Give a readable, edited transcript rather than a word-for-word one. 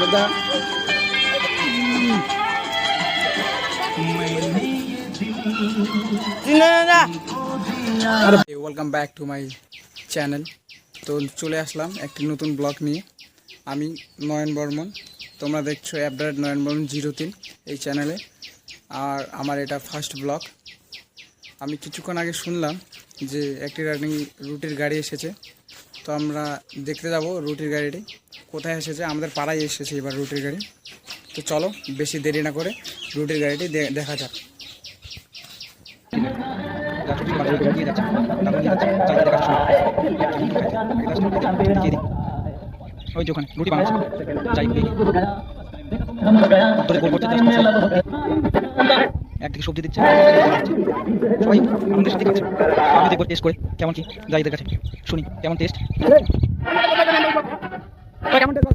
দাদা welcome back to my channel. তো চলে আসলাম একটি নতুন ব্লগ নিয়ে। আমি নয়ন বর্মন, তোমরা দেখছো অ্যাপডেট নয়ন বর্মন 03 এই চ্যানেলে। আর আমার এটা ফার্স্ট ব্লগ। আমি কিছুক্ষণ আগে শুনলাম যে একটি রুটির গাড়ি এসেছে, তো আমরা দেখতে যাব রুটির গাড়িটি কোথায় এসেছে। আমাদের পাড়ায় এসেছে এবার রুটির গাড়ি। তো চলো বেশি দেরি না করে রুটির গাড়িটি দেখা যাক। ওই যে ওখানে রুটি বানাচ্ছে, যাই একদিকে সবজি দিচ্ছে, সবাই আমাদের সাথে খাচ্ছে। আমি দেখবো টেস্ট করে কেমন কি, যাইদের কাছে শুনি কেমন টেস্ট। কেমন টেস্ট